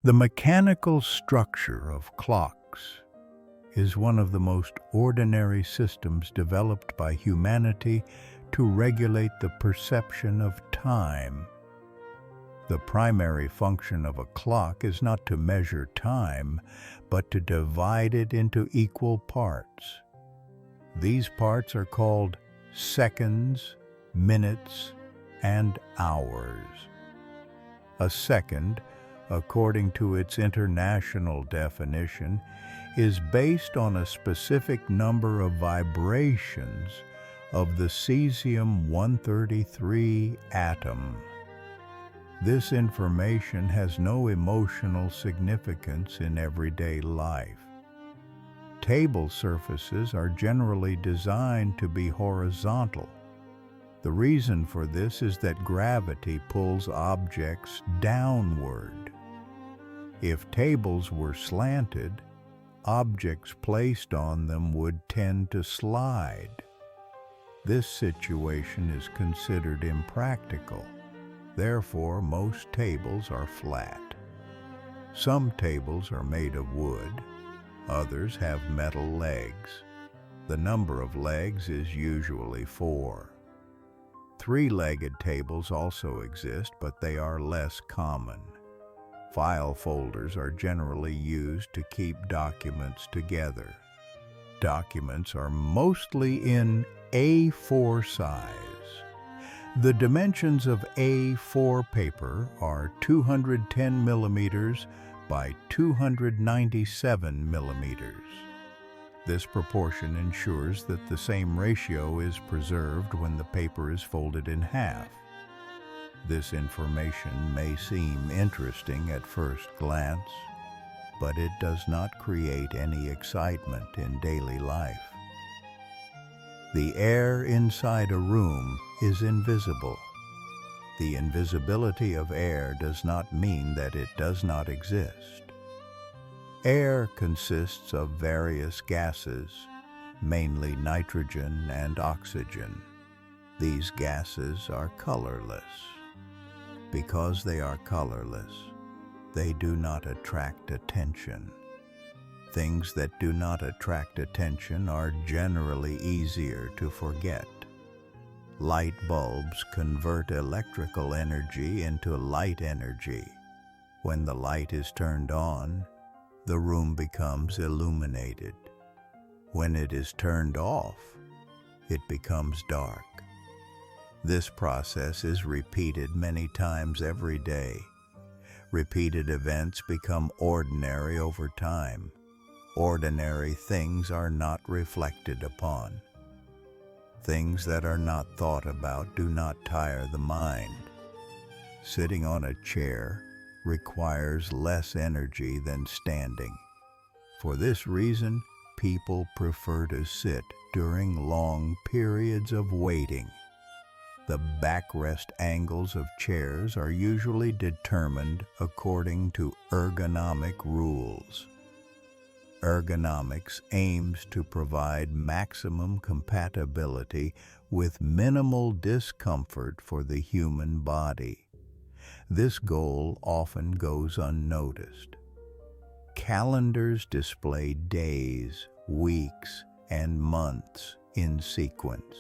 The mechanical structure of clocks is one of the most ordinary systems developed by humanity to regulate the perception of time. The primary function of a clock is not to measure time, but to divide it into equal parts. These parts are called seconds, minutes, and hours. A second, according to its international definition, is based on a specific number of vibrations of the cesium-133 atom. This information has no emotional significance in everyday life. Table surfaces are generally designed to be horizontal. The reason for this is that gravity pulls objects downward. If tables were slanted, objects placed on them would tend to slide. This situation is considered impractical. Therefore, most tables are flat. Some tables are made of wood. Others have metal legs. The number of legs is usually 4. Three-legged tables also exist, but they are less common. File folders are generally used to keep documents together. Documents are mostly in A4 size. The dimensions of A4 paper are 210 millimeters by 297 millimeters. This proportion ensures that the same ratio is preserved when the paper is folded in half. This information may seem interesting at first glance, but it does not create any excitement in daily life. The air inside a room is invisible. The invisibility of air does not mean that it does not exist. Air consists of various gases, mainly nitrogen and oxygen. These gases are colorless. Because they are colorless, they do not attract attention. Things that do not attract attention are generally easier to forget. Light bulbs convert electrical energy into light energy. When the light is turned on, the room becomes illuminated. When it is turned off, it becomes dark. This process is repeated many times every day. Repeated events become ordinary over time. Ordinary things are not reflected upon. Things that are not thought about do not tire the mind. Sitting on a chair requires less energy than standing. For this reason, people prefer to sit during long periods of waiting. The backrest angles of chairs are usually determined according to ergonomic rules. Ergonomics aims to provide maximum compatibility with minimal discomfort for the human body. This goal often goes unnoticed. Calendars display days, weeks, and months in sequence.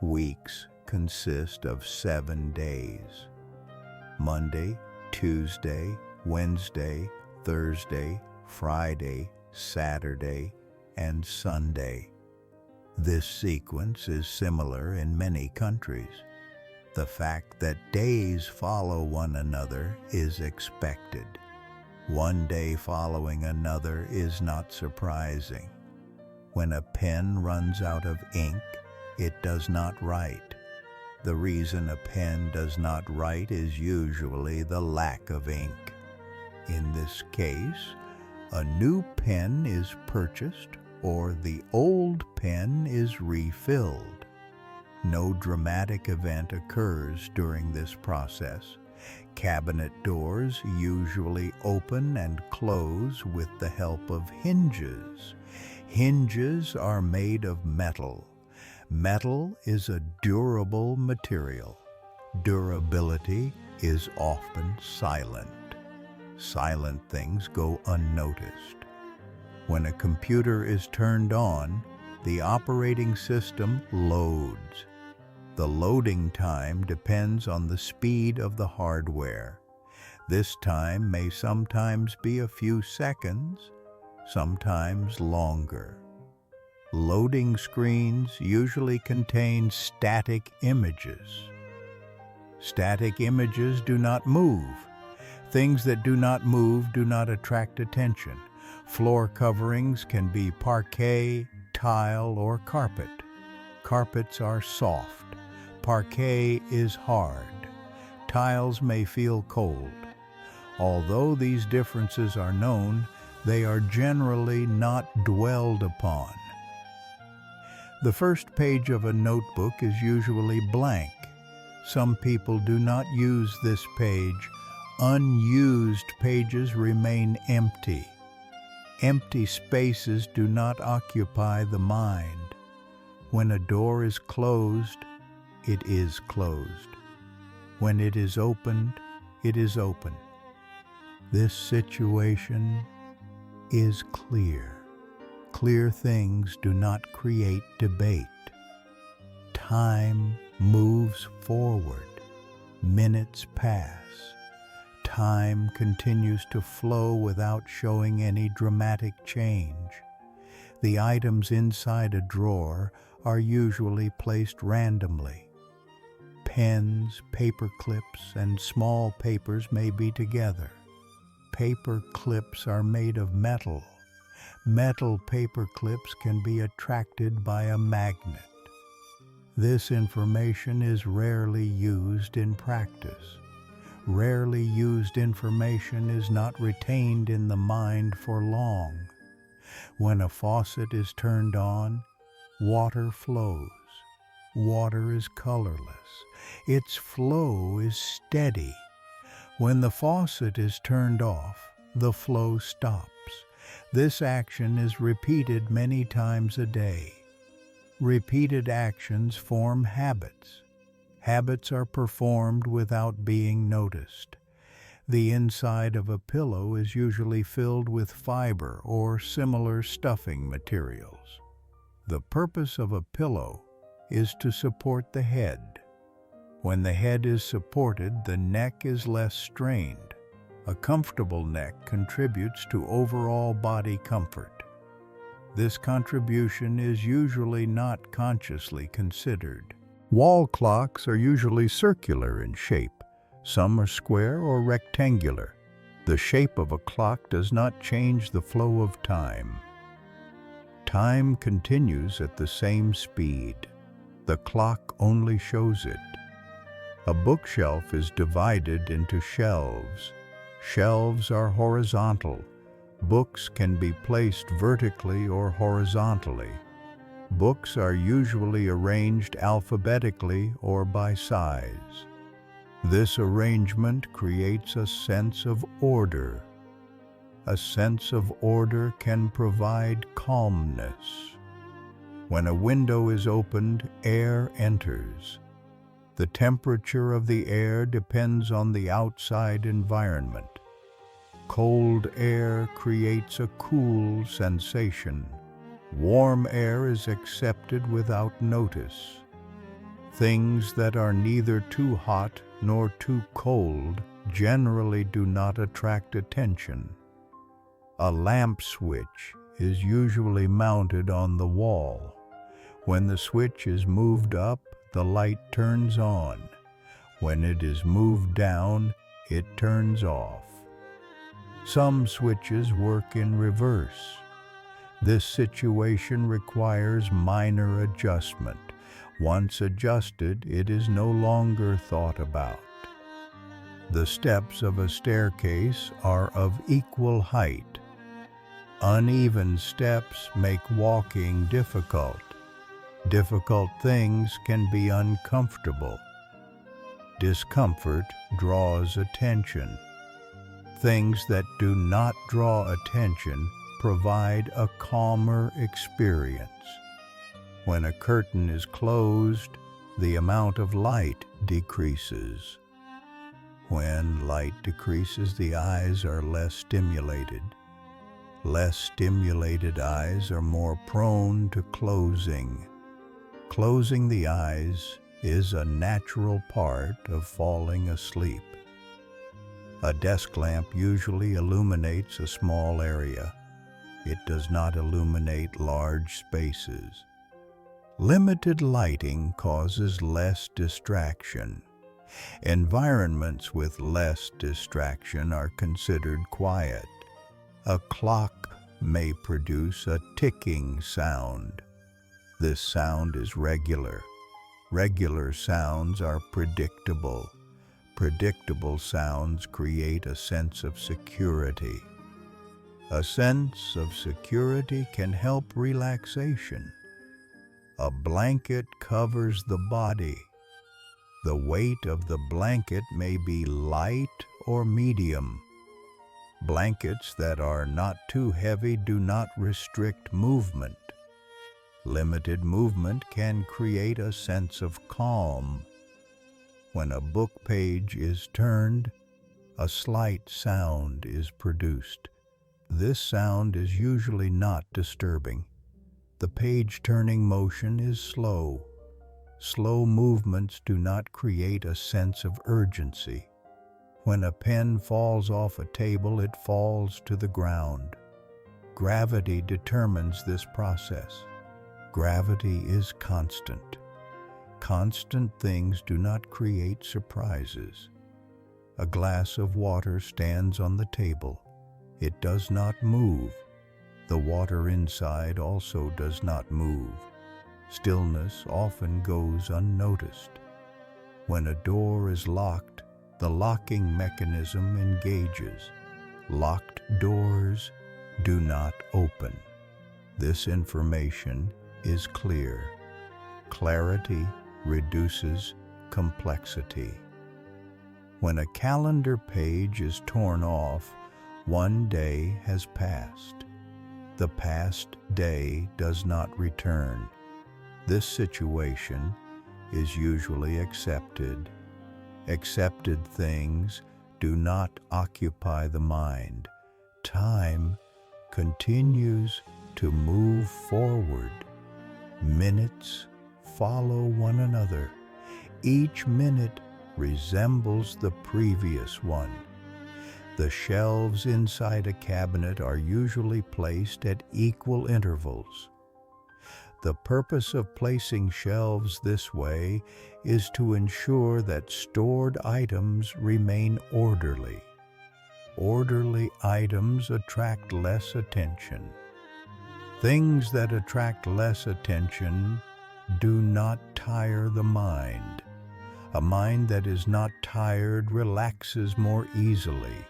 Weeks consist of 7 days: Monday, Tuesday, Wednesday, Thursday, Friday, Saturday, and Sunday. This sequence is similar in many countries. The fact that days follow one another is expected. One day following another is not surprising. When a pen runs out of ink, it does not write. The reason a pen does not write is usually the lack of ink. In this case, a new pen is purchased or the old pen is refilled. No dramatic event occurs during this process. Cabinet doors usually open and close with the help of hinges. Hinges are made of metal. Metal is a durable material. Durability is often silent. silent things go unnoticed. When a computer is turned on, the operating system loads. The loading time depends on the speed of the hardware. This time may sometimes be a few seconds, sometimes longer. Loading screens usually contain static images. Static images do not move. Things that do not move do not attract attention. Floor coverings can be parquet, tile, or carpet. Carpets are soft. Parquet is hard. Tiles may feel cold. Although these differences are known, they are generally not dwelled upon. The first page of a notebook is usually blank. Some people do not use this page. Unused pages remain empty. Empty spaces do not occupy the mind. When a door is closed, it is closed. When it is opened, it is open. This situation is clear. Clear things do not create debate. Time moves forward. Minutes pass. Time continues to flow without showing any dramatic change. The items inside a drawer are usually placed randomly. Pens, paper clips, and small papers may be together. Paper clips are made of metal. Metal paper clips can be attracted by a magnet. This information is rarely used in practice. Rarely used information is not retained in the mind for long. When a faucet is turned on, water flows. Water is colorless. Its flow is steady. When the faucet is turned off, the flow stops. This action is repeated many times a day. Repeated actions form habits. Habits are performed without being noticed. The inside of a pillow is usually filled with fiber or similar stuffing materials. The purpose of a pillow is to support the head. When the head is supported, the neck is less strained. A comfortable neck contributes to overall body comfort. This contribution is usually not consciously considered. Wall clocks are usually circular in shape. Some are square or rectangular. The shape of a clock does not change the flow of time. Time continues at the same speed. The clock only shows it. A bookshelf is divided into shelves. Shelves are horizontal. Books can be placed vertically or horizontally. Books are usually arranged alphabetically or by size. This arrangement creates a sense of order. A sense of order can provide calmness. When a window is opened, air enters. The temperature of the air depends on the outside environment. Cold air creates a cool sensation. Warm air is accepted without notice. Things that are neither too hot nor too cold generally do not attract attention. A lamp switch is usually mounted on the wall. When the switch is moved up, the light turns on. When it is moved down, it turns off. Some switches work in reverse. This situation requires minor adjustment. Once adjusted, it is no longer thought about. The steps of a staircase are of equal height. Uneven steps make walking difficult. Difficult things can be uncomfortable. Discomfort draws attention. Things that do not draw attention provide a calmer experience. When a curtain is closed, the amount of light decreases. When light decreases, the eyes are less stimulated. Less stimulated eyes are more prone to closing. Closing the eyes is a natural part of falling asleep. A desk lamp usually illuminates a small area. It does not illuminate large spaces. Limited lighting causes less distraction. Environments with less distraction are considered quiet. A clock may produce a ticking sound. This sound is regular. Regular sounds are predictable. Predictable sounds create a sense of security. A sense of security can help relaxation. A blanket covers the body. The weight of the blanket may be light or medium. Blankets that are not too heavy do not restrict movement. Limited movement can create a sense of calm. When a book page is turned, a slight sound is produced. This sound is usually not disturbing. The page-turning motion is slow. Slow movements do not create a sense of urgency. When a pen falls off a table, it falls to the ground. Gravity determines this process. Gravity is constant. Constant things do not create surprises. A glass of water stands on the table. It does not move. The water inside also does not move. Stillness often goes unnoticed. When a door is locked, the locking mechanism engages. Locked doors do not open. This information is clear. Clarity reduces complexity. When a calendar page is torn off, one day has passed. The past day does not return. This situation is usually accepted. Accepted things do not occupy the mind. Time continues to move forward. Minutes follow one another. Each minute resembles the previous one. The shelves inside a cabinet are usually placed at equal intervals. The purpose of placing shelves this way is to ensure that stored items remain orderly. Orderly items attract less attention. Things that attract less attention do not tire the mind. A mind that is not tired relaxes more easily.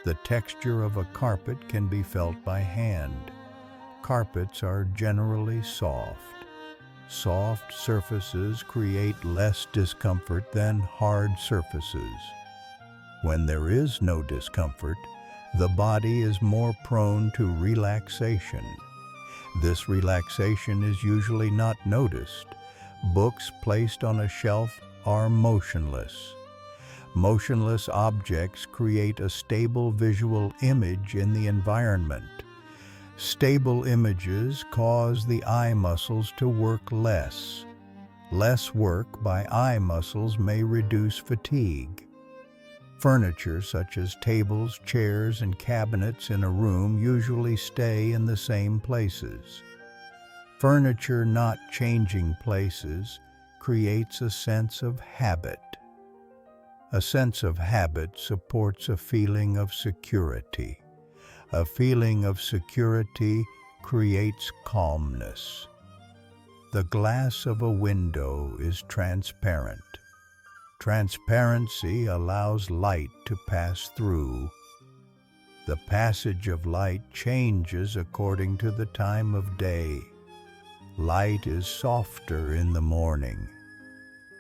The texture of a carpet can be felt by hand. Carpets are generally soft. Soft surfaces create less discomfort than hard surfaces. When there is no discomfort, the body is more prone to relaxation. This relaxation is usually not noticed. Books placed on a shelf are motionless. Motionless objects create a stable visual image in the environment. Stable images cause the eye muscles to work less. Less work by eye muscles may reduce fatigue. Furniture such as tables, chairs, and cabinets in a room usually stay in the same places. Furniture not changing places creates a sense of habit. A sense of habit supports a feeling of security. A feeling of security creates calmness. The glass of a window is transparent. Transparency allows light to pass through. The passage of light changes according to the time of day. Light is softer in the morning.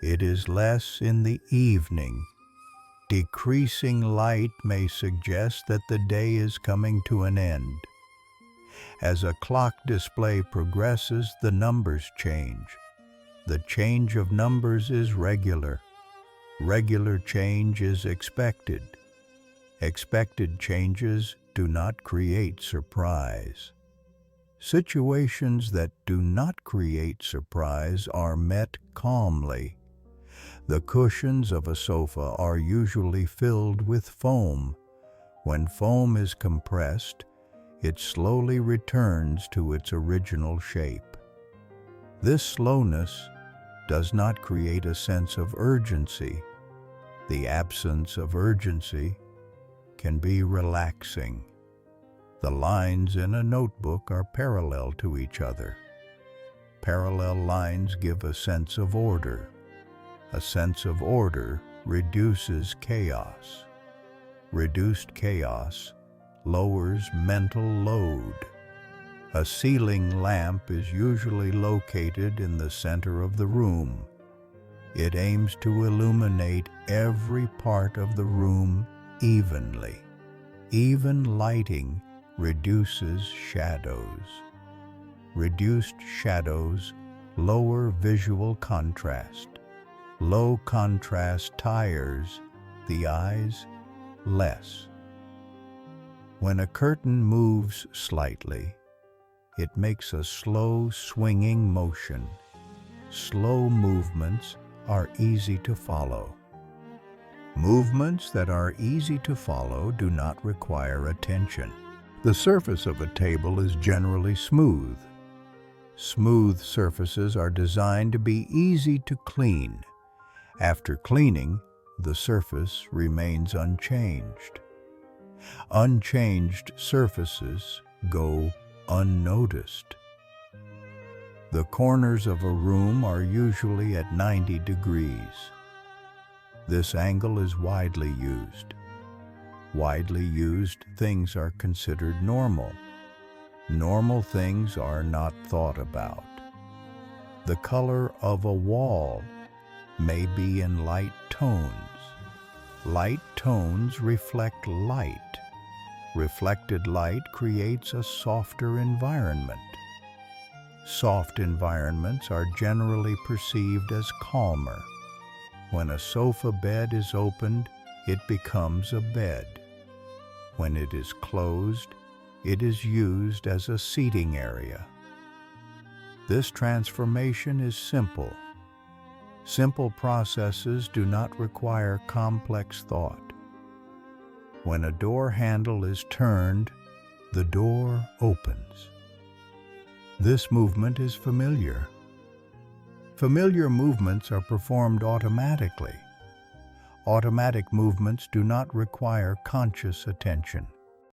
It is less in the evening. Decreasing light may suggest that the day is coming to an end. As a clock display progresses, the numbers change. The change of numbers is regular. Regular change is expected. Expected changes do not create surprise. Situations that do not create surprise are met calmly. The cushions of a sofa are usually filled with foam. When foam is compressed, it slowly returns to its original shape. This slowness does not create a sense of urgency. The absence of urgency can be relaxing. The lines in a notebook are parallel to each other. Parallel lines give a sense of order. A sense of order reduces chaos. Reduced chaos lowers mental load. A ceiling lamp is usually located in the center of the room. It aims to illuminate every part of the room evenly. Even lighting reduces shadows. Reduced shadows lower visual contrast. Low contrast tires the eyes less. When a curtain moves slightly, it makes a slow swinging motion. Slow movements are easy to follow. Movements that are easy to follow do not require attention. The surface of a table is generally smooth. Smooth surfaces are designed to be easy to clean. After cleaning, the surface remains unchanged. Unchanged surfaces go unnoticed. The corners of a room are usually at 90 degrees. This angle is widely used. Widely used things are considered normal. Normal things are not thought about. The color of a wall may be in light tones. Light tones reflect light. Reflected light creates a softer environment. Soft environments are generally perceived as calmer. When a sofa bed is opened, it becomes a bed. When it is closed, it is used as a seating area. This transformation is simple. Simple processes do not require complex thought. When a door handle is turned, the door opens. This movement is familiar. Familiar movements are performed automatically. Automatic movements do not require conscious attention.